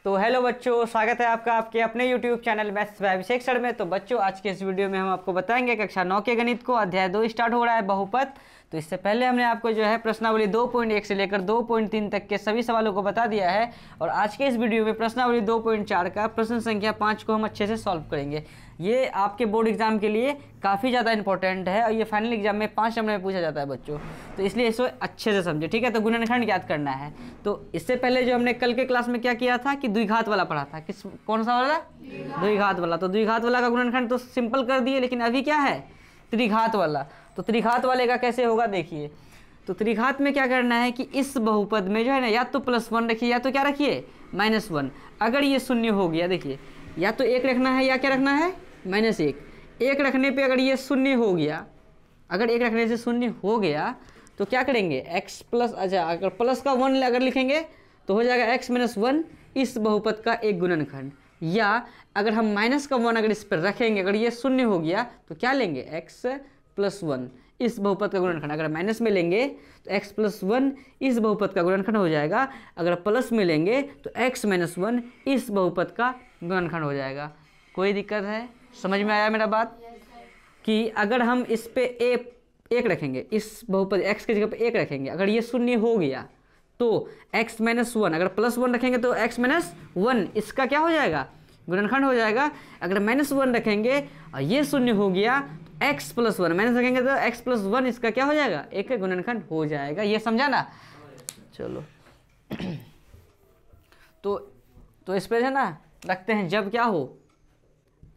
तो हेलो बच्चों, स्वागत है आपका आपके अपने YouTube channel maths by Abhishek sir में। तो बच्चों, आज के इस वीडियो में हम आपको बताएंगे कक्षा 9 के गणित को अध्याय 2 स्टार्ट हो रहा है, बहुपद। तो इससे पहले हमने आपको जो है प्रश्नावली 2.1 से लेकर 2.3 तक के सभी सवालों को बता दिया है। और आज के इस वीडियो में प्रश्नावली 2.4 का प्रश्न संख्या 5 को हम अच्छे से सॉल्व करेंगे। ये आपके बोर्ड एग्जाम के लिए काफ़ी ज़्यादा इंपॉर्टेंट है और ये फाइनल एग्जाम में 5 नंबर में पूछा जाता है बच्चों। तो इसलिए इसको अच्छे से समझे, ठीक है। तो गुणनखंड याद करना है। तो इससे पहले जो हमने कल के क्लास में क्या किया था कि द्विघात वाला पढ़ा था। कौन सा वाला? द्विघात वाला। तो द्विघात वाला का गुणनखंड तो सिंपल कर दिए, लेकिन अभी क्या है? त्रिघात वाला। तो त्रिघात वाले का कैसे होगा देखिए। तो त्रिघात में क्या करना है कि इस बहुपद में जो है ना, या तो +1 रखिए या तो क्या रखिए -1। अगर ये शून्य हो गया, देखिए या तो 1 रखना है या क्या रखना है -1। 1 रखने पे अगर ये शून्य हो गया, अगर 1 रखने से शून्य हो गया तो क्या करेंगे x प्लस, अच्छा अगर प्लस का 1 अगर लिखेंगे तो हो जाएगा x - 1 इस बहुपद का एक गुणनखंड। या अगर हम माइनस का 1 अगर इस पर रखेंगे, अगर ये शून्य हो गया तो क्या लेंगे x + 1 इस बहुपद का गुणनखंड। अगर माइनस में लेंगे तो x + 1 इस बहुपद का गुणनखंड हो जाएगा। अगर प्लस में लेंगे तो x - 1 इस बहुपद का गुणनखंड हो जाएगा। कोई दिक्कत है? समझ में आया मेरा बात? कि अगर हम इस पे एक रखेंगे, इस बहुपद x की जगह पे 1 रखेंगे, अगर ये शून्य हो गया तो x - 1, अगर +1 रखेंगे तो x - 1 इसका क्या हो जाएगा? गुणनखंड हो जाएगा। अगर -1 रखेंगे और ये शून्य हो गया तो x + 1 माइनस रखेंगे तो x + 1 इसका क्या हो जाएगा? एक गुणनखंड हो जाएगा। ये समझा ना? चलो तो इस पर है ना रखते हैं, जब क्या हो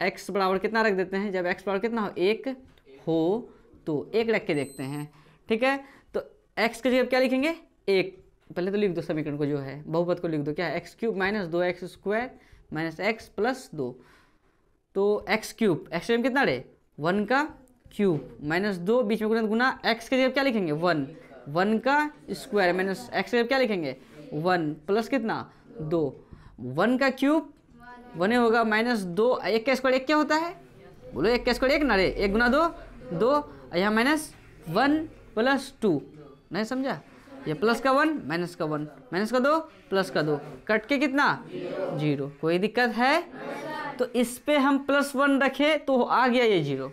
x बराबर कितना रख देते हैं, जब x बराबर कितना हो 1 हो तो 1 रख के देखते हैं, ठीक है। तो x की जगह क्या लिखेंगे? 1। पहले तो लिख दो समीकरण को, जो है बहुपद को लिख दो। क्या है? x³ - 2x² - x + 2। तो x³ x कितना रे 1 का क्यूब -2 बीच में गुना x की जगह क्या लिखेंगे 1 1 का स्क्वायर माइनस x की जगह क्या लिखेंगे 1 प्लस कितना 2 1 का क्यूब 1 होगा -2 1 का स्क्वायर 1 क्या होता है? बोलो 1 का स्क्वायर 1 ना रे, 1 गुना 2 2, यहाँ -1 + 2। नहीं समझा? ये प्लस का 1 माइनस का 1 माइनस का 2 प्लस का 2 कट के कितना 0। कोई दिक्कत है? तो इस पे हम +1 रखे तो आ गया ये 0।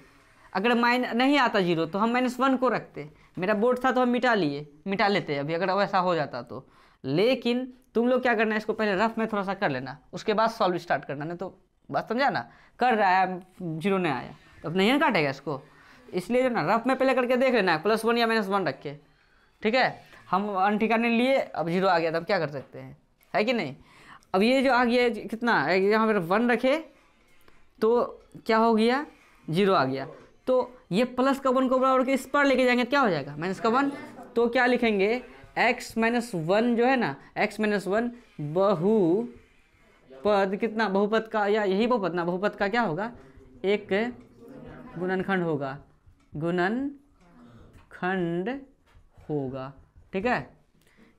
अगर नहीं आता 0 तो हम -1 को रखते। मेरा बोर्ड था तो हम मिटा लेते अभी, अगर वैसा हो जाता तो। लेकिन तुम लोग क्या करना है, इसको पहले रफ में थोड़ा सा कर लेना, उसके बाद सॉल्व स्टार्ट करना। नहीं तो बात समझा ना? कर रहा है 0 नहीं आया तो अब नहीं काटेगा इसको, इसलिए जो ना रफ में पहले करके देख लेना है +1 या -1 रख के, ठीक है। हम अनठिकाने लिए, अब 0 आ गया, तब क्या कर सकते हैं, है कि नहीं। अब ये जो आ गया कितना, यहाँ पर 1 रखे तो क्या हो गया 0 आ गया। तो ये प्लस का 1 को बराबर के इस पर लेके जाएंगे, क्या हो जाएगा -1। तो क्या लिखेंगे x - 1 जो है ना, x - 1 बहुपद कितना, बहुपद का, या यही बहुपद ना, बहुपद का क्या होगा एक गुणनखंड होगा, गुणनखंड होगा, ठीक है।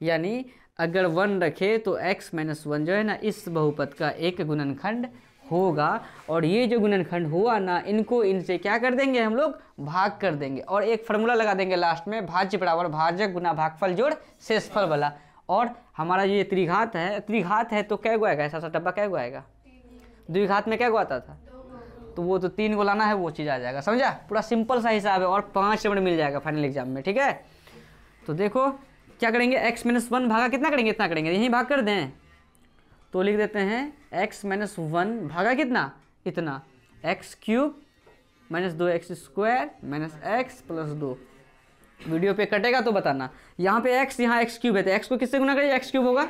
यानी अगर 1 रखे तो x - 1 जो है ना इस बहुपद का एक गुणनखंड होगा। और ये जो गुणनखंड हुआ ना, इनको इनसे क्या कर देंगे हम लोग, भाग कर देंगे। और एक फार्मूला लगा देंगे लास्ट में, भाज्य बराबर भाजक गुना भागफल जोड़ शेषफल वाला। और हमारा ये त्रिघात है तो क्या गो आएगा, ऐसा डब्बा क्या गो आएगा? द्विघात में क्या गो आता था? तो वो तो 3 गो लाना है, वो चीज़ आ जाएगा। समझा? पूरा सिंपल सा हिसाब है और 5 नंबर मिल जाएगा फाइनल एग्जाम में, ठीक है। तो देखो क्या करेंगे, x - 1 भागा कितना करेंगे, इतना करेंगे, यहीं भाग कर दें तो लिख देते हैं x - 1 भागा कितना, इतना, x³ - 2x² - x + 2। वीडियो पे कटेगा तो बताना। यहाँ पे x, यहाँ x³ है तो x को किससे गुना करिए, x³ होगा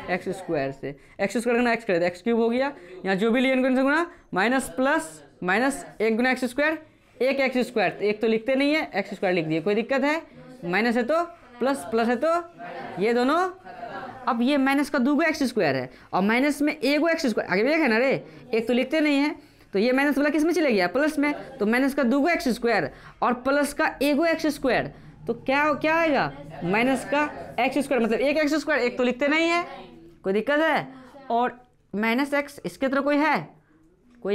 x² से, x² गुना x करे तो x³ हो गया। यहाँ जो भी लिए इनको इनसे गुना, माइनस प्लस माइनस 1 गुना x², 1 x², एक तो लिखते नहीं है, x² लिख दिए। कोई दिक्कत है? माइनस है तो प्लस, प्लस है तो ये दोनों। अब ये माइनस का 2 x² है और माइनस में 1 x², आगे भी देखा ना रे, एक तो लिखते नहीं है, तो ये माइनस वाला किस में चले गया, प्लस में। तो माइनस का 2 x² और प्लस का 1 x², तो क्या आएगा माइनस का x², मतलब 1 x², एक तो लिखते नहीं है। कोई दिक्कत है? और -x इसके तरह कोई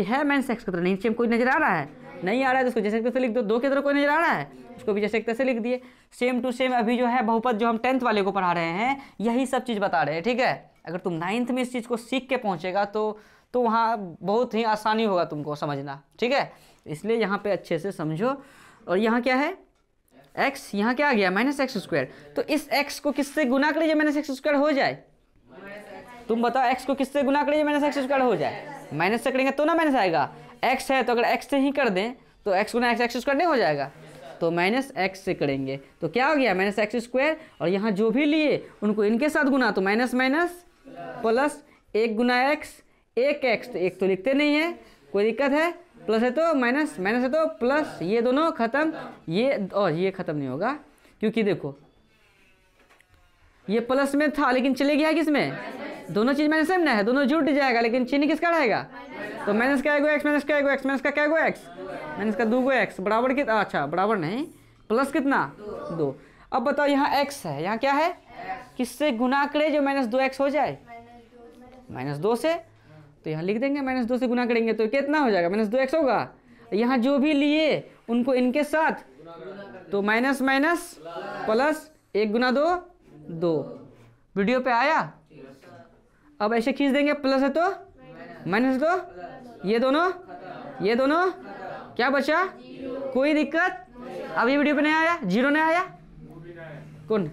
है माइनस x की तरह नीचे में कोई नजर आ रहा है, नहीं आ रहा है तो उसको जैसे तैसे लिख दो। 2 की तरह कोई नजर आ रहा है, उसको भी जैसे तैसे लिख दिए। सेम टू सेम अभी जो है बहुपद जो हम 10th वाले को पढ़ा रहे हैं यही सब चीज़ बता रहे हैं, ठीक है। अगर तुम 9th में इस चीज़ को सीख के पहुँचेगा तो वहाँ बहुत ही आसानी होगा तुमको समझना, ठीक है। इसलिए यहाँ पे अच्छे से समझो। और यहाँ क्या है x, यहाँ क्या आ गया -x²। तो इस x को किससे गुना कर लीजिए -x² हो जाए? तुम बताओ x को किससे गुना कर लीजिए -x² हो जाए? माइनस से करेंगे तो ना माइनस आएगा। x है तो अगर x से ही कर दें तो x गुना x² नहीं हो जाएगा, तो -x से करेंगे तो क्या हो गया -x²। और यहाँ जो भी लिए उनको इनके साथ गुना तो माइनस माइनस प्लस 1 गुना x, 1x तो 1 तो लिखते नहीं है, कोई दिक्कत है? प्लस है तो माइनस, माइनस है तो प्लस, ये दोनों खत्म, ये और ये खत्म नहीं होगा क्योंकि देखो ये प्लस में था लेकिन चले गया किसमें? दोनों चीज माइनस में है, दोनों जुट जाएगा लेकिन चिन्ह किसका रहेगा? तो माइनस का एगो x, माइनस का एगो x, माइनस का क्या एगो x, माइनस का 2 x बराबर कितना? अच्छा बराबर नहीं, प्लस कितना? 2। अब बताओ यहाँ x है, यहाँ क्या है? किससे गुना करे जो -2x हो जाए? -2 से। तो यहाँ लिख देंगे -2 से गुना करेंगे तो कितना हो जाएगा? -2x होगा। यहाँ जो भी लिए उनको इनके साथ तो माइनस माइनस प्लस 1 गुना 2 2। वीडियो पे आया? अब ऐसे खींच देंगे, प्लस है तो माइनस तो ये दोनों क्या बचा? कोई दिक्कत? अब ये वीडियो पे नहीं आया, 0 नहीं आया? कौन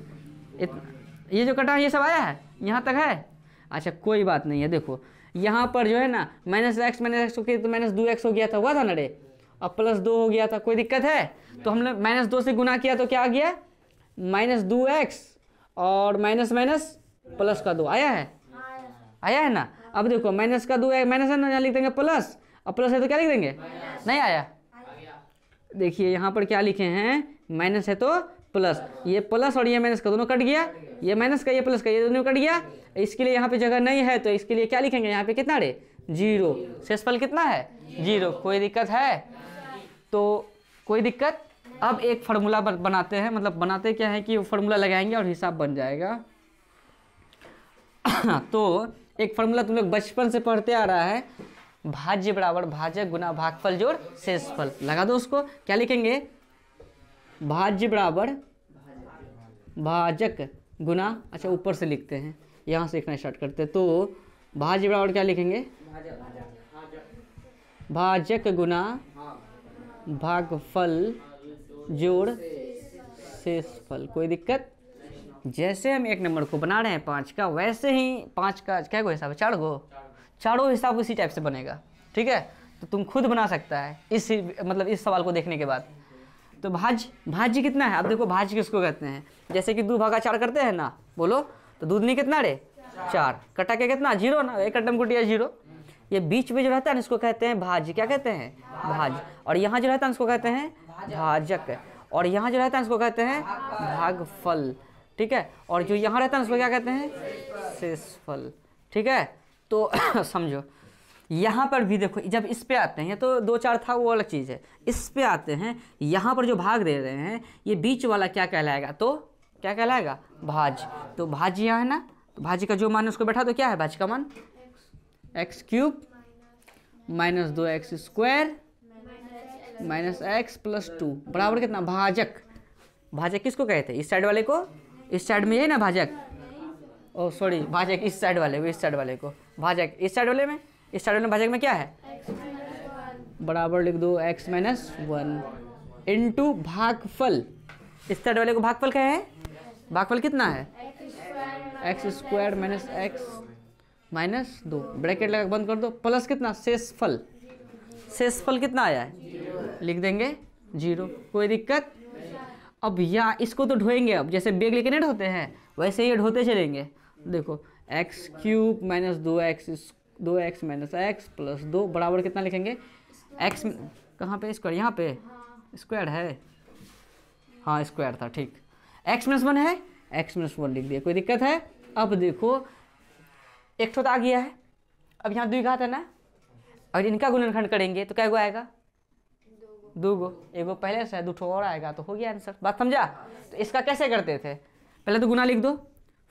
ये जो कटा है ये सब आया है? यहाँ तक है? अच्छा कोई बात नहीं है। देखो यहाँ पर जो है ना -x हो गया तो -2x हो गया था, हुआ था ना रे, अब +2 हो गया था, कोई दिक्कत है? तो हमने -2 से गुना किया तो क्या आ गया? -2x और माइनस माइनस प्लस का 2 आया है? आया है ना। अब देखो माइनस का 2 है, माइनस है ना, यहाँ लिख देंगे प्लस, अब प्लस है तो क्या लिख देंगे? नहीं आया। देखिए यहाँ पर क्या लिखे हैं, माइनस है तो प्लस, ये प्लस और ये माइनस का दोनों कट गया, ये माइनस का ये प्लस का ये दोनों कट गया। इसके लिए यहाँ पे जगह नहीं है तो इसके लिए क्या लिखेंगे? यहाँ पे कितना रे? 0। शेषफल कितना है? 0। कोई दिक्कत है? तो कोई दिक्कत? अब एक फार्मूला बनाते हैं, मतलब बनाते क्या है कि फार्मूला लगाएंगे और हिसाब बन जाएगा। तो एक फार्मूला तुम लोग बचपन से पढ़ते आ रहा है, भाज्य बराबर भाजक गुना भागफल जोड़ शेषफल। लगा दो उसको। क्या लिखेंगे? भाज्य बराबर भाजक गुना, अच्छा ऊपर से लिखते हैं, यहाँ से लिखना स्टार्ट करते हैं। तो भाज्य बराबर क्या लिखेंगे? भाजक गुना भागफल जोड़ शेषफल। कोई दिक्कत? जैसे हम 1 नंबर को बना रहे हैं 5 का, वैसे ही 5 का क्या को हिसाब है? 4 गो, चारों हिसाब उसी टाइप से बनेगा, ठीक है। तो तुम खुद बना सकता है इस सवाल को देखने के बाद। तो भाज्य कितना है? अब देखो भाज्य किसको कहते हैं? जैसे कि 2 भागा 4 करते हैं ना, बोलो तो दूध नहीं कितना रे? 4। कटा के कितना? 0 ना, एक कटम कुटिया 0। ये बीच में जो रहता है ना इसको कहते हैं भाज्य। क्या कहते हैं? भाज्य। और यहाँ जो रहता है इसको कहते हैं भाजक, और यहाँ जो रहता है इसको कहते हैं भागफल, ठीक है। और जो यहाँ रहता है उसको क्या कहते हैं? शेषफल, ठीक है। तो समझो यहाँ पर भी देखो, जब इस पे आते हैं तो 2 4 था वो अलग चीज़ है, इस पे आते हैं, यहाँ पर जो भाग दे रहे हैं ये बीच वाला क्या कहलाएगा? तो क्या कहलाएगा? भाज्य। तो भाज्य यहाँ है ना, तो भाज्य का जो मान है उसको बैठा तो क्या है भाज्य का मान? x³ - 2x² -x + 2 बराबर कितना? भाजक। भाजक किसको कहते हैं? इस साइड वाले को, इस साइड में यही ना भाजक, ओ सॉरी भाजक इस साइड वाले को, इस साइड वाले को भाजक, इस साइड वाले में, इस साइड वाले में भाजक में क्या है? बराबर लिख दो x - 1 इंटू भागफल। इस साइड वाले को भागफल क्या है? भागफल कितना है? x² - x - 2 ब्रैकेट लगा बंद कर दो, प्लस कितना? शेषफल। शेषफल कितना आया है? लिख देंगे 0। कोई दिक्कत? अब यहाँ इसको तो ढोएंगे, अब जैसे बेग लेके नहीं ढोते हैं वैसे ही ढोते चलेंगे। देखो x³ - 2x - x + 2 बराबर कितना लिखेंगे? x कहाँ पे? स्क्वायर, यहाँ पे स्क्वायर है, हाँ स्क्वायर था, ठीक। x - 1 है, x - 1 लिख दिया, कोई दिक्कत है? अब देखो एक तो आ गया है, अब यहाँ 2 घात है ना, और इनका गुणनखंड करेंगे तो क्या गो आएगा? 2 गो, एगो पहले से है, 2 और आएगा, तो हो गया आंसर। बात समझा? तो इसका कैसे करते थे? पहले तो गुना लिख दो,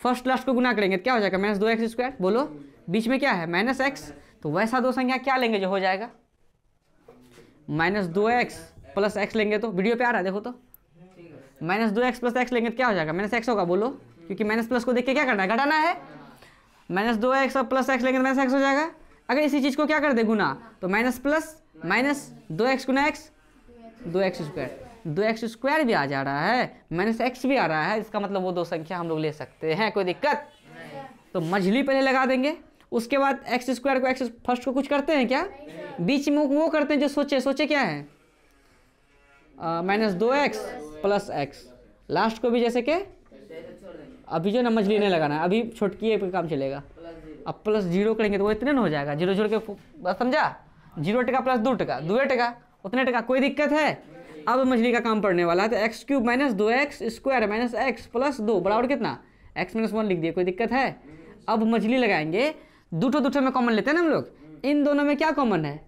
फर्स्ट लास्ट को गुना करेंगे तो क्या हो जाएगा? -2x²। बोलो बीच में क्या है? -x। तो वैसा 2 संख्या क्या लेंगे जो हो जाएगा? माइनस 2x प्लस एक्स लेंगे तो वीडियो पे आ रहा है देखो तो, माइनस 2x प्लस एक्स लेंगे तो क्या हो जाएगा, माइनस एक्स होगा बोलो, क्योंकि माइनस प्लस को देख के क्या करना है, घटाना है। माइनस 2x और प्लस एक्स लेंगे तो माइनस एक्स हो जाएगा। अगर इसी चीज़ को क्या कर दे गुना, तो माइनस प्लस माइनस 2x गुना X, 2x square, 2x square भी आ जा रहा है, माइनस एक्स भी आ रहा है, इसका मतलब वो दो संख्या हम लोग ले सकते हैं, कोई दिक्कत। तो मझली पहले लगा देंगे, उसके बाद एक्स स्क्वायर को एक्स फर्स्ट को कुछ करते हैं क्या, बीच में वो करते हैं जो सोचे क्या है, minus 2x plus x, last को भी जैसे कि अभी जो ना मछली नहीं लगाना है, अभी छोटकी है काम चलेगा। अब प्लस 0 करेंगे तो वो इतने ना हो जाएगा, 0 जोड़ के बस समझा, 0 टका प्लस 2 टका 2 टका उतने टका, कोई दिक्कत है। अब मछली का काम पड़ने वाला है, तो x cube minus 2x square minus x plus 2 बराबर कितना, x माइनस 1 लिख दिए, कोई दिक्कत है। अब मछली लगाएंगे, दूठो में कॉमन लेते हैं ना हम लोग, इन दोनों में क्या कॉमन है,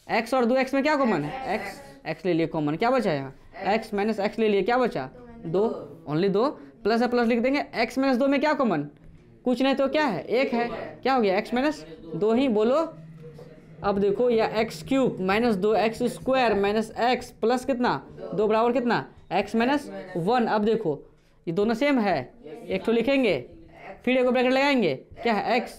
x और 2x में क्या कॉमन है, x ले लिए कॉमन, क्या बचा यहाँ, x माइनस एक्स ले लिए, क्या बचा 2, ओनली 2, प्लस है प्लस लिख देंगे। x माइनस 2 में क्या कॉमन, कुछ नहीं तो क्या है, 1 है, क्या हो गया x माइनस 2 ही बोलो। अब देखो या x cube minus 2x square minus x plus कितना 2 बराबर कितना x माइनस 1। अब देखो ये दोनों सेम है, एक तो लिखेंगे फिर एक ब्रैकेट लगाएंगे, क्या है x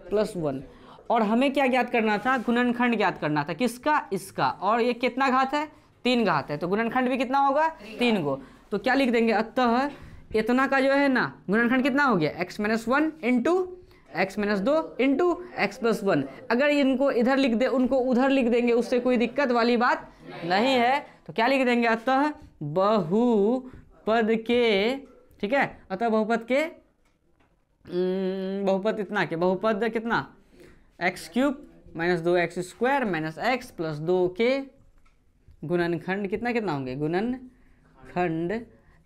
प्लस 1। और हमें क्या ज्ञात करना था, गुणनखंड ज्ञात करना था, किसका, इसका। और ये कितना घात है, 3 घात है, तो गुणनखंड भी कितना होगा 3 गो। तो क्या लिख देंगे, अतः इतना का जो है ना गुणनखंड कितना हो गया, x minus 1 into x minus 2 into x plus 1। अगर इनको इधर लिख दे उनको उधर लिख देंगे, उससे कोई दिक्कत वाली बात नहीं है। तो क्या लिख देंगे, अतः बहुपद के, ठीक है, अतः बहुपद के बहुपद इतना के, बहुपद कितना x cube minus 2x square minus x plus 2 के गुणनखंड कितना कितना होंगे, गुणनखंड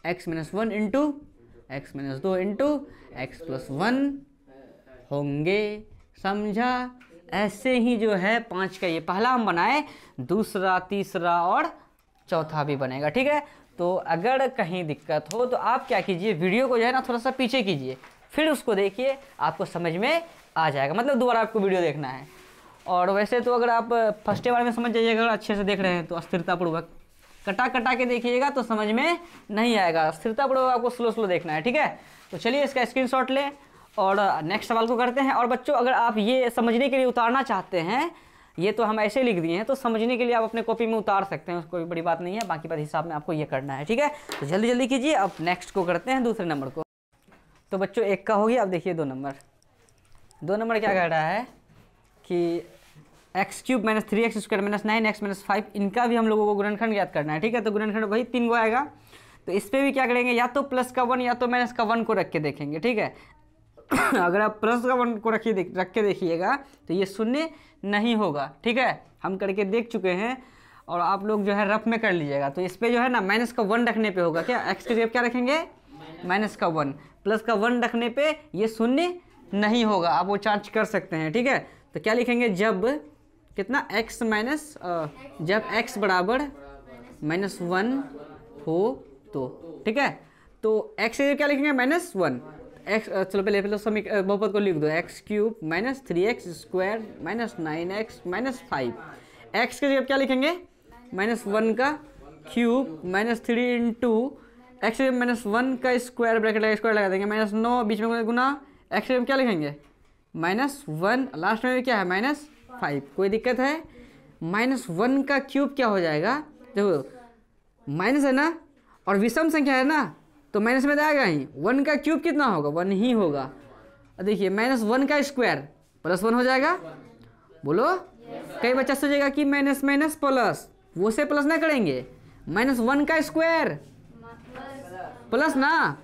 x minus 1 into x minus 2 into x plus 1 होंगे, समझा। ऐसे ही जो है 5 का ये पहला हम बनाए, दूसरा तीसरा और चौथा भी बनेगा, ठीक है। तो अगर कहीं दिक्कत हो तो आप क्या कीजिए, वीडियो को जो है ना थोड़ा सा पीछे कीजिए, फिर उसको देखिए, आपको समझ में आ जाएगा, मतलब दोबारा आपको वीडियो देखना है। और वैसे तो अगर आप फर्स्ट बार में समझ जाइएगा, अगर अच्छे से देख रहे हैं तो स्थिरतापूर्वक, कटा के देखिएगा तो समझ में नहीं आएगा, स्थिरतापूर्वक आपको स्लो देखना है, ठीक है। तो चलिए इसका स्क्रीनशॉट लें और नेक्स्ट सवाल को करते हैं। और बच्चों अगर आप ये समझने के लिए उतारना चाहते हैं, ये तो हम ऐसे लिख दिए हैं, तो समझने के लिए आप अपने कॉपी में उतार सकते हैं, कोई बड़ी बात नहीं है, बाकी बात हिसाब में आपको ये करना है, ठीक है। तो जल्दी कीजिए। अब नेक्स्ट को करते हैं, दूसरे नंबर को। तो बच्चों 1 का हो गया। अब देखिए 2 नंबर क्या कह रहा है कि x cube minus 3x square minus 9x minus 5, इनका भी हम लोगों को गुणनखंड ज्ञात करना है, ठीक है। तो गुणनखंड वही 3 गो आएगा। तो इस पर भी क्या करेंगे, या तो प्लस का 1 या तो माइनस का 1 को रख के देखेंगे, ठीक है। अगर आप प्लस का 1 को रख के देखिएगा तो ये शून्य नहीं होगा, ठीक है, हम करके देख चुके हैं। और आप लोग जो है रफ में कर लीजिएगा। तो इस पर जो है ना माइनस का 1 रखने पे होगा, क्या एक्स की जगह क्या रखेंगे, माइनस का 1, प्लस का 1 रखने पे ये शून्य नहीं होगा, आप वो चार्ज कर सकते हैं, ठीक है। तो क्या लिखेंगे, जब कितना x माइनस, जब x बराबर -1 हो तो, ठीक है। तो x से क्या लिखेंगे, -1 x, चलो पहले बहुपद को लिख दो, x cube minus 3x square minus 9x minus 5, x के जगह क्या लिखेंगे, -1 का क्यूब माइनस 3 इंटू एक्स के -1 का स्क्वायर, ब्रैकेट स्क्वायर लगा देंगे, -9 बीच में गुना, एक्स के क्या लिखेंगे, -1, लास्ट में क्या है -5, कोई दिक्कत है। -1 का क्यूब क्या हो जाएगा, देखो माइनस है ना और विषम संख्या है ना, तो माइनस में तो आएगा ही, 1 का क्यूब कितना होगा, 1 ही होगा। देखिए -1 का स्क्वायर +1 हो जाएगा, बोलो। कई बच्चा सोचेगा कि माइनस माइनस प्लस, वो से प्लस ना करेंगे, -1 का स्क्वायर प्लस ना,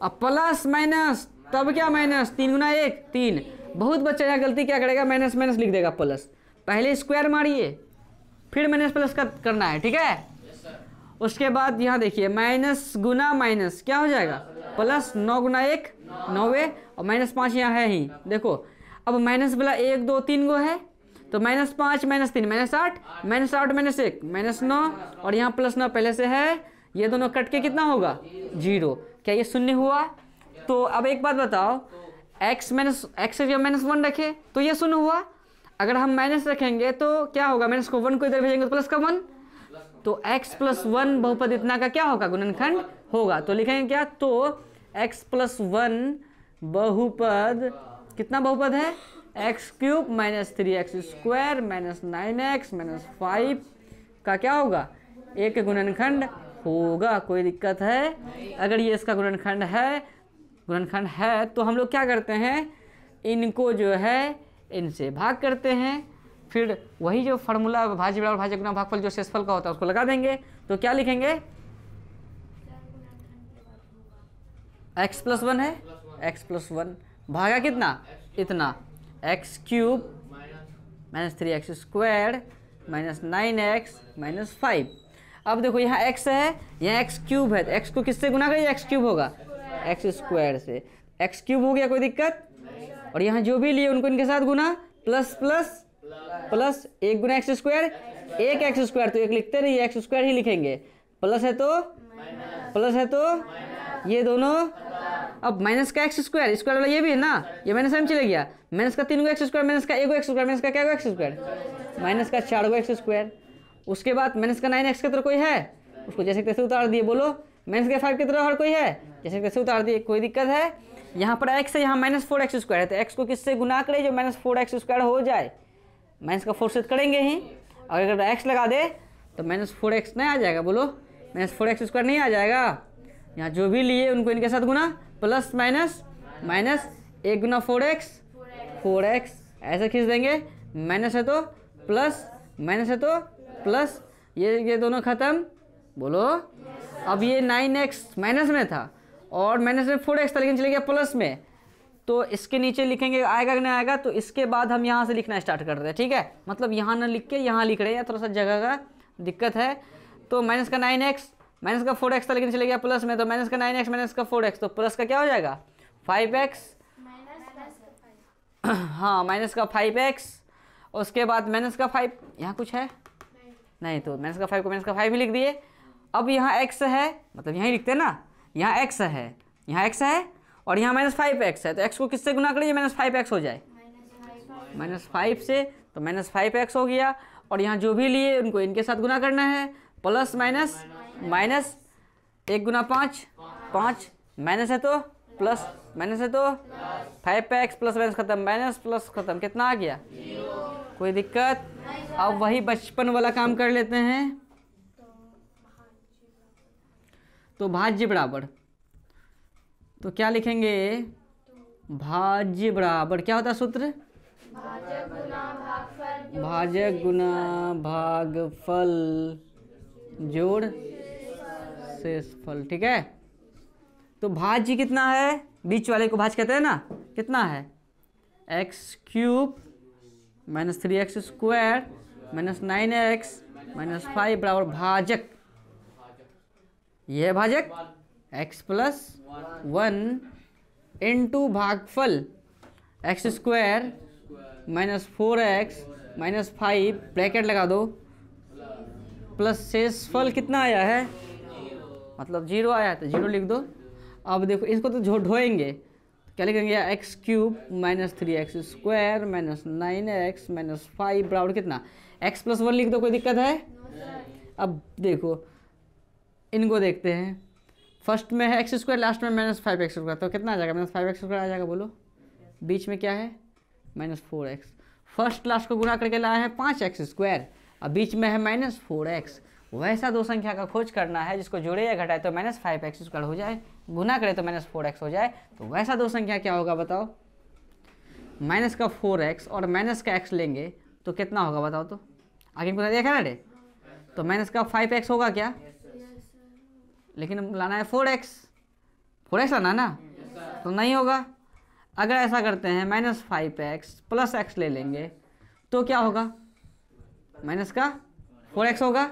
अब प्लस माइनस तब क्या माइनस, 3 गुना 1 3। बहुत बच्चा यहाँ गलती क्या करेगा, माइनस माइनस लिख देगा प्लस, पहले स्क्वायर मारिए फिर माइनस प्लस का करना है, ठीक है। उसके बाद यहाँ देखिए माइनस गुना माइनस क्या हो जाएगा, प्लस 9 गुना 1 9, और -5 यहाँ है ही, देखो। अब माइनस वाला 1 2 3 गो है, तो -5 -3 -8 -8 -1 -9, और यहाँ +9 पहले से है, ये दोनों कट के कितना होगा 0, क्या ये शून्य हुआ। तो अब एक बात बताओ, x से जब -1 रखे तो ये शून्य हुआ, अगर हम माइनस रखेंगे तो क्या होगा, माइनस को 1 को इधर भेजेंगे तो प्लस का 1, तो x प्लस 1 बहुपद इतना का क्या होगा, गुणनखंड होगा। तो लिखेंगे क्या, तो x प्लस 1 बहुपद कितना बहुपद है, x cube minus 3x square minus 9x minus 5 का क्या होगा, एक गुणनखंड होगा। कोई दिक्कत है, अगर ये इसका गुणनखंड है तो हम लोग क्या करते हैं, इनको जो है इनसे भाग करते हैं, फिर वही जो फार्मूला भाज्य बराबर भाज्य गुना भागफल जो शेषफल का होता है उसको लगा देंगे। तो क्या लिखेंगे, x प्लस 1 है, x प्लस 1 भागा कितना, इतना, x cube minus 3x square minus 9x minus 5। अब देखो यहाँ x है, यहाँ x क्यूब है, तो x को किससे गुना करिए, x क्यूब होगा, x स्क्वायर से, x क्यूब हो गया, कोई दिक्कत। और यहाँ जो भी लिए उनको इनके साथ गुना, प्लस प्लस प्लस, एक गुना एक्स स्क्वायर, एक एक्स स्क्वायर तो एक लिखते नहीं, एक्स स्क्वायर ही लिखेंगे, प्लस है तो ये दोनों, अब माइनस का एक्स स्क्वायर, स्क्वायर वाला ये भी है ना, ये माइनस में चले गया, माइनस का 3 गो एक्स स्क्वायर, माइनस का 1 गो एक्स स्क्वायर, माइनस का क्या गो एक्स स्क्वायर, माइनस का 4 गो एक्स स्क्वायर। उसके बाद माइनस का 9x की तरह कोई है, उसको जैसे तैसे उतार दिए, बोलो माइनस का 5 की तरह और कोई है, जैसे तैसे उतार दिए, कोई दिक्कत है। यहाँ पर x है, यहाँ माइनस 4x स्क्वायर है, तो x को किससे गुना करें जो माइनस 4x स्क्वायर हो जाए, माइनस का 4 से करेंगे ही, और अगर x लगा दे तो माइनस 4x नहीं आ जाएगा, बोलो माइनस 4x स्क्वायर नहीं आ जाएगा। यहाँ जो भी लिए उनको इनके साथ गुना, प्लस माइनस माइनस, 1 गुना 4x ऐसे खींच देंगे, माइनस है तो प्लस, माइनस है तो प्लस, ये दोनों खत्म, बोलो। अब ये 9x माइनस में था और माइनस में 4x था, लेकिन चले गया प्लस में, तो इसके नीचे लिखेंगे, आएगा कि नहीं आएगा, तो इसके बाद हम यहाँ से लिखना स्टार्ट कर रहे हैं, ठीक है, मतलब यहाँ ना लिख के यहाँ लिख रहे हैं, थोड़ा सा जगह का दिक्कत है। तो माइनस का 9x, माइनस का 4x था लेकिन चले गया प्लस में, तो माइनस का 9x माइनस का 4x, तो प्लस का क्या हो जाएगा 5x, हाँ माइनस का 5x, उसके बाद माइनस का 5, यहाँ कुछ है नहीं, तो माइनस का 5 को माइनस का 5 ही लिख दिए। अब यहाँ x है, मतलब यहीं लिखते हैं ना, यहाँ x है, यहाँ x है और यहाँ माइनस 5x है, तो x को किससे गुना करिए माइनस 5x हो जाए, माइनस 5 से, तो माइनस 5x हो गया। और यहाँ जो भी लिए उनको इनके साथ गुना करना है, प्लस माइनस माइनस, 1 गुना 5 5, माइनस है तो प्लस, माइनस है तो 5x, प्लस माइनस खत्म, माइनस प्लस खत्म, कितना आ गया, कोई दिक्कत। अब वही बचपन वाला काम कर लेते हैं, तो भाज्य बराबर, तो क्या लिखेंगे, भाज्य बराबर क्या होता है सूत्र, भाजक गुना भागफल जोड़ शेषफल, ठीक है। तो भाज्य कितना है, बीच वाले को भाज्य कहते हैं ना, कितना है, x cube minus 3x square minus 9x minus 5 बराबर भाजक, यह है भाजक x प्लस 1 इंटू भागफल x square minus 4x minus 5 bracket लगा दो, प्लस शेषफल कितना आया है, मतलब 0 आया है, तो 0 लिख दो। अब देखो इसको तो ढोएंगे, क्या लिखेंगे, x cube minus 3x square minus 9x minus 5 बराबर कितना, x प्लस 1 लिख दो, कोई दिक्कत है। अब देखो इनको देखते हैं, फर्स्ट में है एक्स स्क्वायर, लास्ट में माइनस 5x स्क्वायर, तो कितना आ जाएगा, माइनस 5x स्क्वायर आ जाएगा, बोलो। बीच में क्या है, माइनस 4x, फर्स्ट लास्ट को गुणा करके लाया है 5x स्क्वायर, अब बीच में है माइनस 4x। वैसा दो संख्या का खोज करना है जिसको जोड़े या घटाए तो माइनस 5x स्क्वायर हो जाए, गुना करे तो माइनस 4x हो जाए, तो वैसा दो संख्या क्या होगा बताओ, माइनस का 4x और माइनस का x लेंगे तो कितना होगा बताओ, तो आगे को देखा ना रे, तो माइनस का 5x होगा क्या, लेकिन लाना है 4x लाना ना, तो नहीं होगा। अगर ऐसा करते हैं माइनस 5x प्लस x ले लेंगे तो क्या होगा, माइनस का 4x होगा।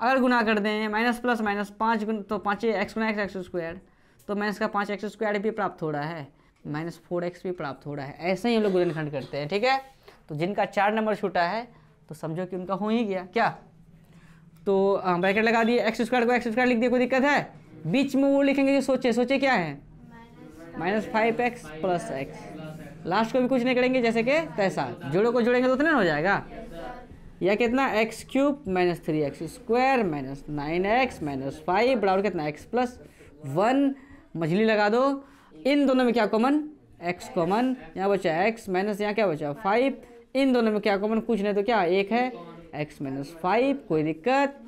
अगर गुना कर दें माइनस प्लस माइनस 5 तो 5x गुना एक्स स्क्वायर, तो माइनस का 5x स्क्वायर भी प्राप्त हो रहा है, माइनस 4x भी प्राप्त हो रहा है। ऐसे ही हम लोग गुणनखंड करते हैं, ठीक है। तो जिनका 4 नंबर छूटा है तो समझो कि उनका हो ही गया क्या, तो ब्रैकेट लगा दिए, एक्स स्क्वायर को एक्स स्क्वायर लिख दिए, कोई दिक्कत है। बीच में वो लिखेंगे, सोचे क्या है, minus 5x plus x, last को भी कुछ नहीं करेंगे, जैसे कि तैसा। जोड़ों को जोड़ेंगे तो उतना हो जाएगा। या कितना x cube minus 3x square minus 9x minus 5 बराबर कितना x प्लस 1। मछली लगा दो, इन दोनों में क्या कॉमन, x कॉमन, यहाँ बचा x माइनस यहाँ क्या बचा 5, इन दोनों में क्या कॉमन, कुछ नहीं तो क्या एक है x माइनस 5, कोई दिक्कत।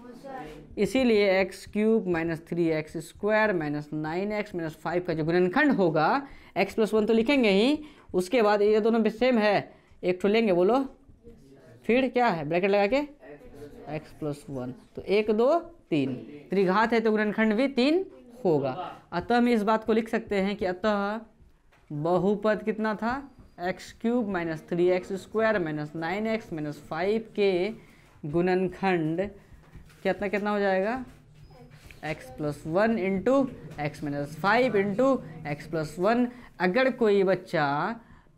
इसीलिए x cube minus 3x square minus 9x minus 5 का जो गुणनखंड होगा x प्लस 1 तो लिखेंगे ही, उसके बाद ये दोनों भी सेम है, एक ठो लेंगे, बोलो फिर क्या है ब्रैकेट लगा के x प्लस 1, तो 1 2 3, त्रिघात है तो गुणनखंड भी 3 होगा। अतः हम इस बात को लिख सकते हैं कि अतः बहुपद कितना था, x cube minus 3x square minus 9x minus 5 के गुणनखंड कितना कितना हो जाएगा, x plus 1 into x minus 5 into x plus 1। अगर कोई बच्चा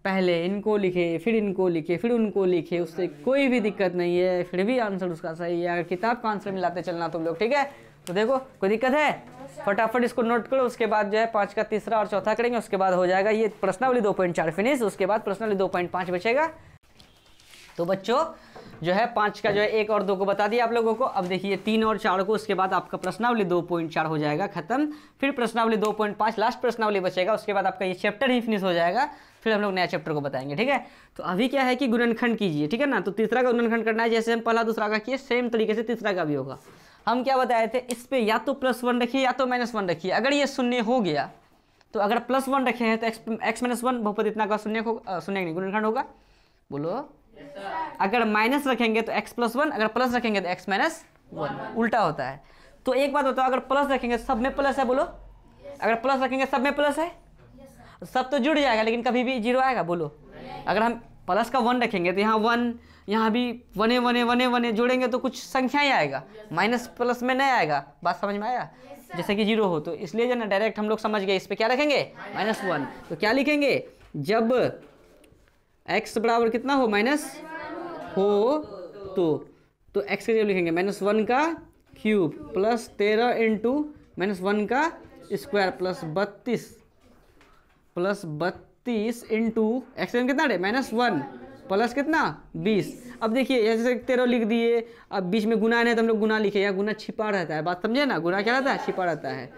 पहले इनको लिखे फिर इनको लिखे फिर उनको लिखे, उससे कोई भी दिक्कत नहीं है, फिर भी आंसर उसका सही है। अगर किताब का आंसर मिलाते चलना तुम लोग, ठीक है। तो देखो कोई दिक्कत है, फटाफट इसको नोट करो, उसके बाद जो है 5 का तीसरा और चौथा करेंगे, उसके बाद हो जाएगा ये प्रश्नावली 2.4 फिनिश, उसके बाद प्रश्नावली 2.5 बचेगा। तो बच्चों जो है 5 का जो है 1 और 2 को बता दिया आप लोगों को। अब देखिए 3 और 4 को, उसके बाद आपका प्रश्नावली 2.4 हो जाएगा खत्म। फिर प्रश्नावली 2.5 लास्ट प्रश्नावली बचेगा, उसके बाद आपका ये चैप्टर ही फिनिश हो जाएगा, फिर हम लोग नया चैप्टर को बताएंगे, ठीक है। तो अभी क्या है कि गुणनखंड कीजिए, ठीक है ना। तो तीसरा का गुणनखंड करना है, जैसे हम पहला दूसरा का किए सेम तरीके से तीसरा का भी होगा। हम क्या बताए थे, इस पे या तो +1 रखिए या तो -1 रखिए। अगर ये शून्य हो गया तो अगर +1 रखे हैं तो x -1 बहुपद इतना का शून्य नहीं गुणनखंड होगा, बोलो। अगर माइनस रखेंगे तो x प्लस 1, अगर प्लस रखेंगे तो x माइनस 1, उल्टा होता है। तो एक बात बताओ, अगर प्लस रखेंगे सब में प्लस है, बोलो। अगर प्लस रखेंगे सब में प्लस है, सब तो जुड़ जाएगा, लेकिन कभी भी 0 आएगा, बोलो। अगर हम प्लस का 1 रखेंगे तो यहाँ 1, यहाँ भी 1 जोड़ेंगे तो कुछ संख्या ही आएगा, माइनस प्लस में नहीं आएगा। बात समझ में आया, जैसे कि 0 हो। तो इसलिए जो ना डायरेक्ट हम लोग समझ गए, इस पे क्या रखेंगे -1। तो क्या लिखेंगे, जब x बराबर कितना हो, माइनस हो, तो x के जगह लिखेंगे -1 का क्यूब प्लस 13 इंटू -1 का स्क्वायर प्लस 32 इंटू एक्स कितना है -1 प्लस कितना 20। अब देखिए जैसे 13 लिख दिए, अब बीच में गुना है तो हम लोग गुना लिखे, या गुना छिपा रहता है, बात समझे ना, गुना क्या रहता है, छिपा रहता है।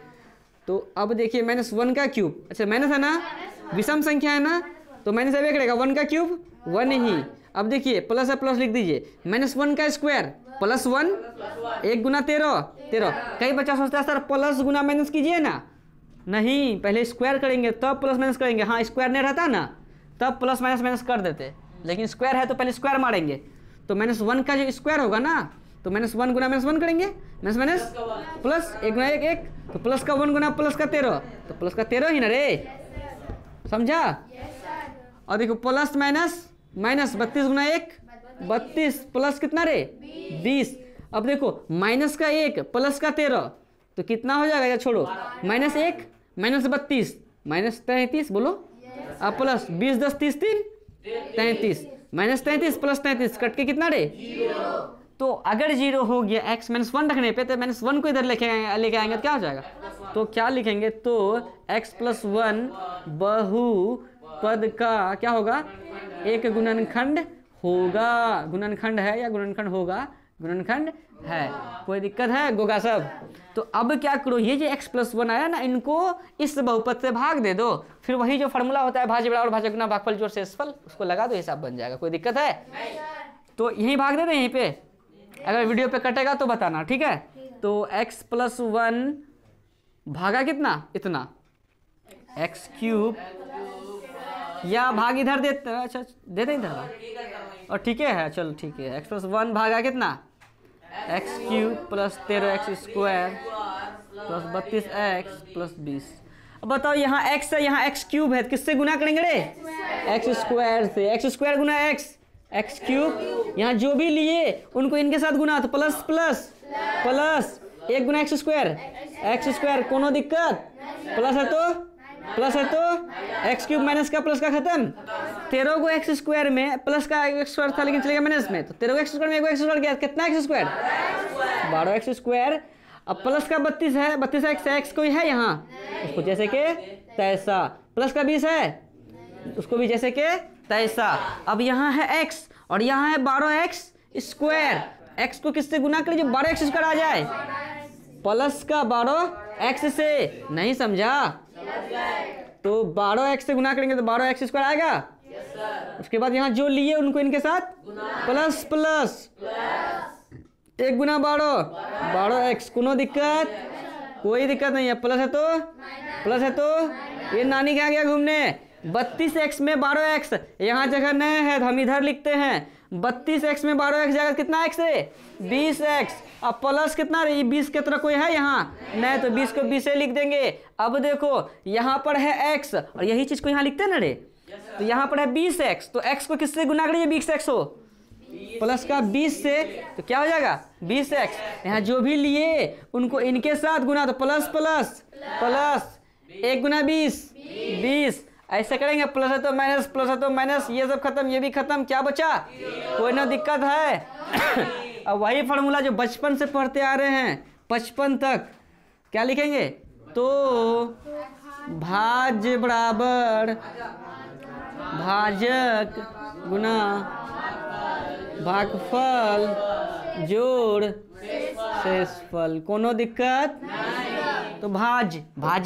तो अब देखिए -1 का क्यूब, अच्छा माइनस है ना, विषम संख्या है ना, तो माइनस अब करेगा 1 का क्यूब 1 ही। अब देखिए प्लस है, प्लस लिख दीजिए, -1 का स्क्वायर प्लस 1, 1 गुना 13। कई बच्चा सोचता है सर प्लस गुना माइनस कीजिए ना, नहीं, पहले स्क्वायर करेंगे तब प्लस माइनस करेंगे। हाँ, स्क्वायर नहीं रहता ना तब प्लस माइनस कर देते, लेकिन स्क्वायर है तो पहले स्क्वायर मारेंगे। तो -1 का जो स्क्वायर होगा ना, तो -1 गुना -1 करेंगे, माइनस प्लस 1 गुना 1, तो प्लस का 1 गुना प्लस का 13, तो प्लस का 13 ही ना रे, समझा। और देखो प्लस माइनस 32 गुना 1 32 प्लस कितना रे 20। अब देखो माइनस का 1 प्लस का 13 तो कितना हो जाएगा, या छोड़ो, -1 -32 -33, बोलो। अब प्लस 20 10 30 3 33, -33 प्लस 33 कट के कितना रे 0। तो अगर 0 हो गया x -1 रखने पे, तो -1 को इधर लेके आएंगे तो क्या हो जाएगा, तो क्या लिखेंगे, तो x प्लस 1 बहुपद का क्या होगा, एक गुणनखंड होगा। गुणनखंड है या गुणनखंड होगा, गुणनखंड है, कोई दिक्कत है गोगा सब। तो अब क्या करो, ये जो x प्लस 1 आया ना, इनको इस बहुपद से भाग दे दो, फिर वही जो फार्मूला होता है भाज्य बराबर भाज्य गुना भागफल जोड़ शेषफल, उसको लगा दो, हिसाब बन जाएगा, कोई दिक्कत है। तो यहीं भाग दे यहीं पे, अगर वीडियो पे कटेगा तो बताना, ठीक है। तो x प्लस 1 भागा कितना, इतना x क्यूब, या भाग इधर देते, अच्छा देते इधर, और ठीक है, चलो ठीक है, x प्लस 1 भागा कितना x cube plus 13x square plus 32x plus 20। अब बताओ यहाँ x है, यहाँ x क्यूब है, किससे गुना करेंगे रे, x स्क्वायर से, x स्क्वायर गुना x क्यूब, यहाँ जो भी लिए उनको इनके साथ गुना, तो प्लस प्लस प्लस 1 गुना x स्क्वायर, कोनो दिक्कत, प्लस है तो x क्यूब माइनस का प्लस का खत्म। 13 को x स्क्वायर में प्लस का x स्क्वायर था, लेकिन चलेगा माइनस में, तो 13 को x स्क्वायर में 1 x स्क्वायर गया, कितना x स्क्वायर 12x स्क्वायर। अब प्लस का 32 है, 32 x कोई है यहाँ, उसको जैसे कि तैसा, प्लस का 20 है, उसको भी जैसे के तैसा। अब यहाँ है x और यहाँ है 12x स्क्वायर। x को किससे गुना करें जो 12x स्क्वायर आ जाए? प्लस का 12x से, नहीं समझा? तो 12x से गुना करेंगे तो 12x स्क्वायर आएगा। उसके बाद यहाँ जो लिए उनको इनके साथ प्लस प्लस 1 गुना 12x। कोनो दिक्कत? कोई दिक्कत नहीं है। प्लस है तो ये नानी के यहाँ गया घूमने। 32x में 12x, यहाँ जगह नहीं है तो हम इधर लिखते हैं 32x में 12x जगह कितना x है? 20x। अब प्लस कितना रही? 20 की तरह कोई है यहाँ नहीं, तो 20 को 20 से लिख देंगे। अब देखो यहाँ पर है x और यही चीज को यहाँ लिखते हैं ना रे, तो यहाँ पर है 20x, तो x को किससे गुना करिए 20x हो? प्लस का 20 से, तो क्या हो जाएगा 20x। यहाँ जो भी लिए उनको इनके साथ गुना, तो प्लस प्लस प्लस 1 गुना 20। ऐसे करेंगे, प्लस है तो माइनस, प्लस है तो माइनस, ये सब खत्म, ये भी खत्म, क्या बचा? कोई ना दिक्कत है। अब वही फार्मूला जो बचपन से पढ़ते आ रहे हैं 55 तक, क्या लिखेंगे? तो भाज्य बराबर भाजक गुना भागफल जोड़ शेषफल। कोनो दिक्कत? तो भाज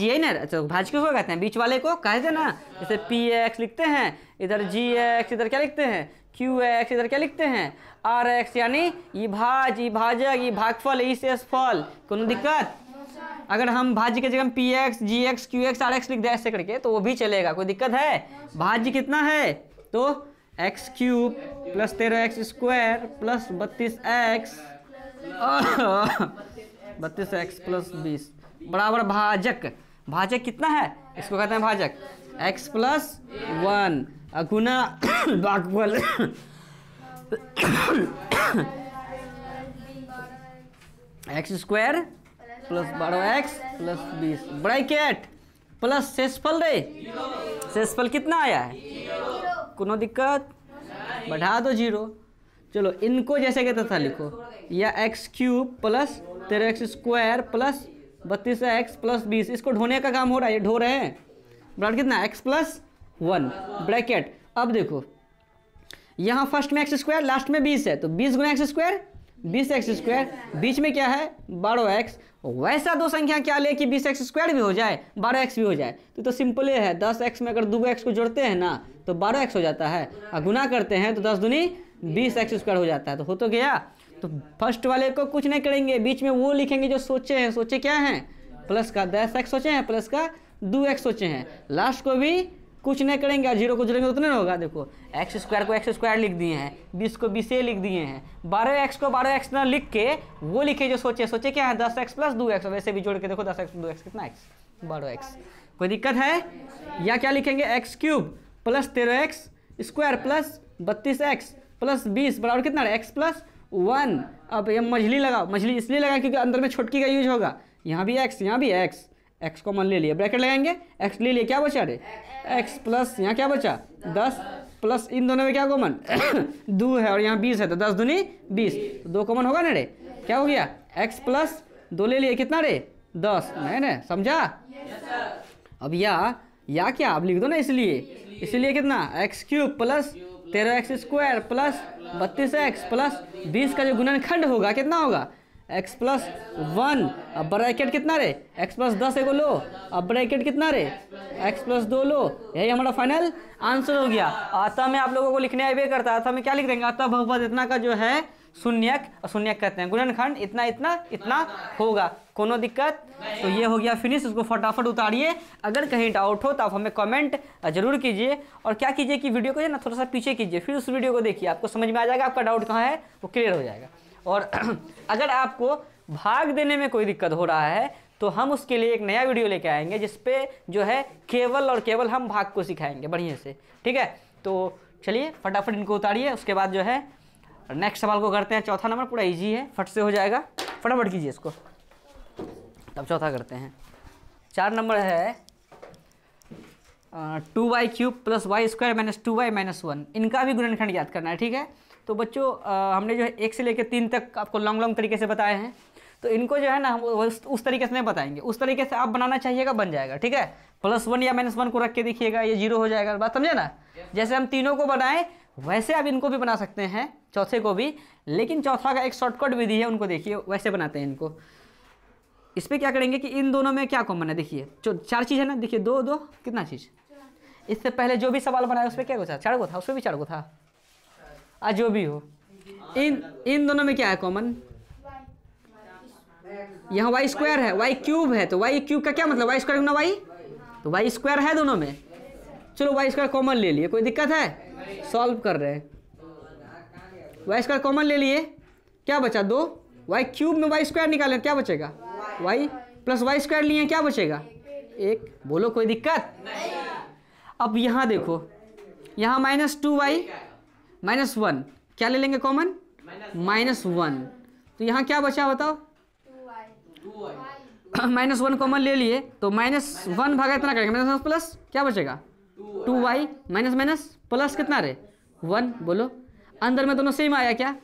यही ना, अच्छा भाज किसको कहते हैं? बीच वाले को कहते हैं ना, जैसे px लिखते हैं, इधर gx, इधर क्या लिखते हैं qx, इधर क्या लिखते हैं rx, यानी ये भाज, ये भाजक, ये भागफल, ये शेषफल। कोनो दिक्कत? अगर हम भाज्य के जगह px gx qx rx लिख दे ऐसे करके तो वो भी चलेगा, कोई दिक्कत है? भाज्य कितना है? तो x³ plus 13x square plus 32x 32x plus 20 बराबर भाजक। भाजक कितना है? इसको कहते हैं भाजक। x प्लस 1 गुना भागफल x square plus 12x plus 20 bracket plus शेषफल रे। शेषफल कितना आया है? कोनो दिक्कत? बढ़ा दो 0। चलो इनको जैसे कहता था लिखो, या x³ plus 13x square plus 32x plus 20। इसको ढोने का काम हो रहा है, ये ढो रहे हैं। ब्रैकेट कितना? x plus 1 bracket. अब देखो यहाँ फर्स्ट में x स्क्वायर, लास्ट में 20 है, तो 20 गुना x स्क्वायर 20x स्क्वायर, बीच में क्या है 12x। वैसा दो संख्या क्या ले कि 20x स्क्वायर भी हो जाए 12x भी हो जाए, तो सिंपल है। 10x में अगर 2x को जोड़ते हैं ना तो 12x हो जाता है, और गुना करते हैं तो 10 दूनी 20x स्क्वायर हो जाता है। तो हो तो गया। तो फर्स्ट वाले को कुछ नहीं करेंगे, बीच में वो लिखेंगे जो सोचे हैं। सोचे क्या हैं? प्लस का 10x सोचे हैं, प्लस का 2x सोचे हैं। लास्ट को भी कुछ नहीं करेंगे, और 0 को जोड़ेंगे उतने ना होगा। देखो x स्क्वायर को x स्क्वायर लिख दिए हैं, 20 को 20 लिख दिए हैं, 12x को 12x ना लिख के वो लिखे जो सोचे। सोचे क्या है? 10x plus 2x। वैसे भी जोड़ के देखो 10x 2x कितना x 12x। कोई दिक्कत है? या क्या लिखेंगे? x³ plus 13x square plus 32x plus 20 बराबर कितना है? x plus 1। अब ये मझली लगाओ। मझली इसलिए लगाए क्योंकि अंदर में छोटकी का यूज होगा। यहाँ भी x, यहाँ भी x को मान ले लिया, ब्रैकेट लगाएंगे, x ले लिए, क्या बचा रे? x प्लस यहाँ क्या बचा 10 प्लस इन दोनों में क्या कॉमन 2 है, और यहाँ 20 है, तो 10 दूनी 20, तो 2 कॉमन होगा ना रे। क्या हो गया? x प्लस 2 ले लिए, कितना रे? 10। नहीं ना समझा? अब या क्या आप लिख दो ना, इसलिए कितना x³ plus 13x square plus 32x plus 20 का जो गुणनखंड होगा कितना होगा? x plus 1। अब ब्रैकेट कितना रे? x प्लस 10 एगो लो, अब ब्रैकेट कितना रे? x प्लस 2 लो। यही हमारा फाइनल आंसर हो गया। अतः में आप लोगों को लिखने आए करता है, अतः में क्या लिख देंगे? अतः बहुपद इतना का जो है शून्यक, और शून्यक कहते हैं गुणनखंड इतना इतना इतना होगा। कोनो दिक्कत? तो ये हो गया फिनिश। इसको फटाफट उतारिए। अगर कहीं डाउट हो तो आप हमें कमेंट जरूर कीजिए, और क्या कीजिए कि वीडियो को जो है ना थोड़ा सा पीछे कीजिए, फिर उस वीडियो को देखिए, आपको समझ में आ जाएगा आपका डाउट कहाँ है, वो क्लियर हो जाएगा। और अगर आपको भाग देने में कोई दिक्कत हो रहा है तो हम उसके लिए एक नया वीडियो लेके आएंगे जिसपे जो है केवल और केवल हम भाग को सिखाएंगे बढ़िया से, ठीक है। तो चलिए फटाफट इनको उतारिए, उसके बाद जो है नेक्स्ट सवाल को करते हैं। चौथा नंबर पूरा इजी है, फट से हो जाएगा, फटाफट कीजिए इसको। तब चौथा करते हैं। 4 नंबर है 2y³ plus y square minus 2y minus 1। इनका भी गुणनखंड याद करना है, ठीक है। तो बच्चों हमने जो है 1 से लेकर 3 तक आपको लॉन्ग तरीके से बताए हैं। तो इनको जो है ना हम उस तरीके से नहीं बताएंगे, उस तरीके से आप बनाना चाहिएगा, बन जाएगा। ठीक है, +1 या -1 को रख के देखिएगा, ये 0 हो जाएगा। बात समझे ना? जैसे हम तीनों को बनाए वैसे आप इनको भी बना सकते हैं, चौथे को भी, लेकिन चौथा का एक शॉर्टकट विधि है, उनको देखिए वैसे बनाते हैं इनको। इस पर क्या करेंगे कि इन दोनों में क्या कॉमन है, देखिए जो 4 चीज़ है ना, देखिए 2 2 कितना चीज़। इससे पहले जो भी सवाल बनाया उस पर क्या था, 4 को था, उसमें भी 4 को था। आज जो भी हो, इन दोनों में क्या है कॉमन, यहाँ y² है, y³ है, तो y³ का क्या मतलब, y² गुना y, तो y² है दोनों में। चलो y² कॉमन ले लिए, कोई दिक्कत है, सॉल्व कर रहे हैं। y² कॉमन ले लिए, क्या बचा 2, y³ में y² निकालें, क्या बचेगा y + y² लिए, क्या बचेगा 1। बोलो कोई दिक्कत? अब यहाँ देखो, यहाँ -2y -1 क्या ले लेंगे कॉमन, -1, तो यहाँ क्या बचा बताओ, -1 कॉमन ले लिए, तो -1 भागा इतना करेंगे, माइनस प्लस क्या बचेगा 2y, माइनस प्लस कितना रे 1। बोलो अंदर में दोनों सेम आया क्या,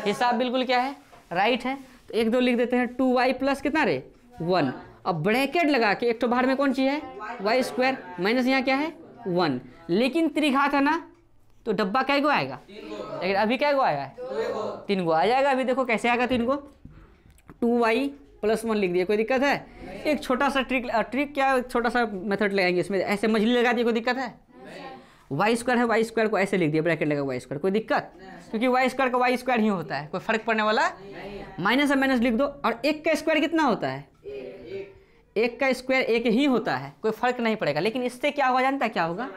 हिसाब बिल्कुल क्या है, राइट है। तो 1 2 लिख देते हैं, 2y प्लस कितना रे 1। अब ब्रैकेट लगा के, एक तो बाहर में कौन सी है y² माइनस यहाँ क्या है 1, लेकिन त्रिघात है ना, तो डब्बा कै गो आएगा, लेकिन अभी कै गो आया है 3 गो आ जाएगा। अभी देखो कैसे आएगा 3 गो, 2y + 1 लिख दिया, कोई दिक्कत है? एक छोटा सा ट्रिक क्या, छोटा सा मेथड लगाएंगे इसमें, ऐसे मछली लगा दी, कोई दिक्कत है? y² है, y² को ऐसे लिख दिया, ब्रैकेट लगा y², कोई दिक्कत? क्योंकि y² का y² ही होता है, कोई फर्क पड़ने वाला, माइनस है माइनस लिख दो। और 1 का स्क्वायर कितना होता है, 1 का स्क्वायर 1 ही होता है, कोई फर्क नहीं पड़ेगा। लेकिन इससे क्या होगा जानता है, क्या होगा,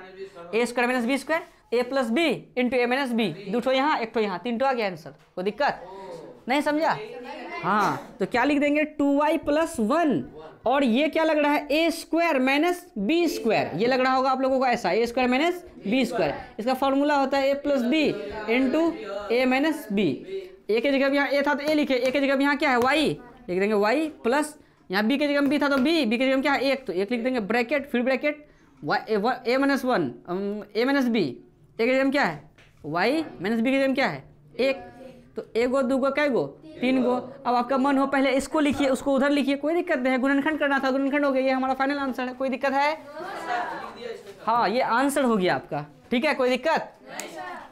a² - b² a + b × a - b, 2 ठो यहाँ 1 ठो यहाँ, 3 ठो आ गया आंसर, कोई दिक्कत नहीं, समझा? हाँ, तो क्या लिख देंगे 2y + 1, और ये क्या लग रहा है a² - b², ये लग रहा होगा आप लोगों को ऐसा, a² - b²। इसका फॉर्मूला होता है a + b × a - b। a की जगह यहाँ a था तो a लिखे, a की जगह यहाँ क्या है y, लिख देंगे y प्लस, यहाँ b की जगह b था तो b की जगह क्या है 1, तो 1 लिख देंगे, ब्रैकेट, फिर bracket a - 1 a - b, a की जगह क्या है y - b की जगह क्या है 1, तो 1 गो 2 गो कै गो 3 गो। अब आपका मन हो पहले इसको लिखिए, उसको उधर लिखिए, कोई दिक्कत नहीं है, गुणनखंड करना था, गुणनखंड हो गया, ये हमारा फाइनल आंसर है, कोई दिक्कत है? हाँ, ये आंसर हो गया आपका, ठीक है, कोई दिक्कत?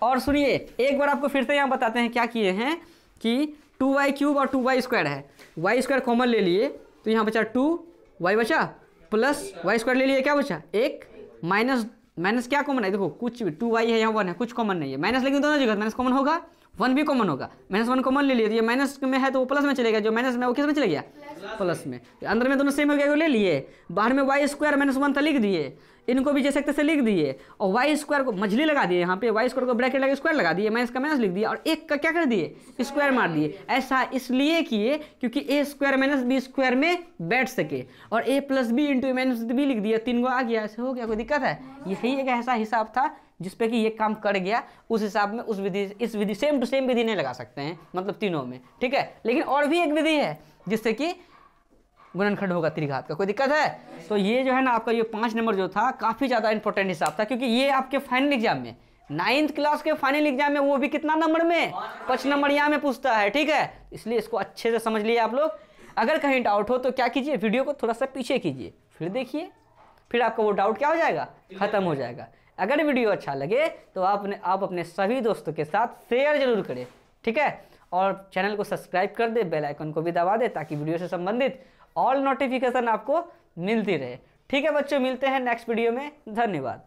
और सुनिए एक बार आपको फिर से यहाँ बताते हैं क्या किए हैं, कि 2y³ और 2y² है, y² कॉमन ले लिए, तो यहाँ बचा 2y बचा, प्लस y² ले लिए, क्या बचा 1, माइनस क्या कॉमन है, देखो कुछ भी 2y है, यहाँ 1 है, कुछ कॉमन नहीं है, माइनस लेकिन दोनों जगह माइनस कॉमन होगा, 1 भी कॉमन होगा, -1 कॉमन ले लिए, तो ये माइनस में है तो वो प्लस में चलेगा, जो माइनस में वो किस में चले गया प्लस में, अंदर में दोनों सेम हो गया, ले लिए, बाहर में y² -1 था लिख दिए, इनको भी जैसे तैसे लिख दिए, और y² को मझली लगा दिए, यहाँ पे y² को ब्रैकेट लगा स्क्वायर लगा दिए, माइनस का माइनस लिख दिया, और 1 का क्या कर दिए स्क्वायर मार दिए। ऐसा इसलिए किए क्योंकि a² - b² में बैठ सके, और a + b × a - b लिख दिया, 3 गो आ गया, ऐसे हो गया, कोई दिक्कत है? यही एक ऐसा हिसाब था जिसपे कि ये काम कर गया, उस हिसाब में उस विधि, इस विधि सेम टू सेम विधि नहीं लगा सकते हैं, मतलब तीनों में, ठीक है। लेकिन और भी एक विधि है जिससे कि गुणनखंड होगा त्रिघात का, कोई दिक्कत है? तो ये जो है ना आपका ये 5 नंबर जो था काफ़ी ज़्यादा इंपॉर्टेंट हिसाब था, क्योंकि ये आपके फाइनल एग्जाम में 9th क्लास के फाइनल एग्जाम में, वो भी कितना नंबर में 5 नंबर यहाँ में पूछता है, ठीक है। इसलिए इसको अच्छे से समझ लिए आप लोग। अगर कहीं डाउट हो तो क्या कीजिए, वीडियो को थोड़ा सा पीछे कीजिए, फिर देखिए, फिर आपका वो डाउट क्या हो जाएगा, खत्म हो जाएगा। अगर वीडियो अच्छा लगे तो आप अपने सभी दोस्तों के साथ शेयर जरूर करें, ठीक है। और चैनल को सब्सक्राइब कर दे, बेल आइकन को भी दबा दे, ताकि वीडियो से संबंधित ऑल नोटिफिकेशन आपको मिलती रहे, ठीक है बच्चों। मिलते हैं नेक्स्ट वीडियो में, धन्यवाद।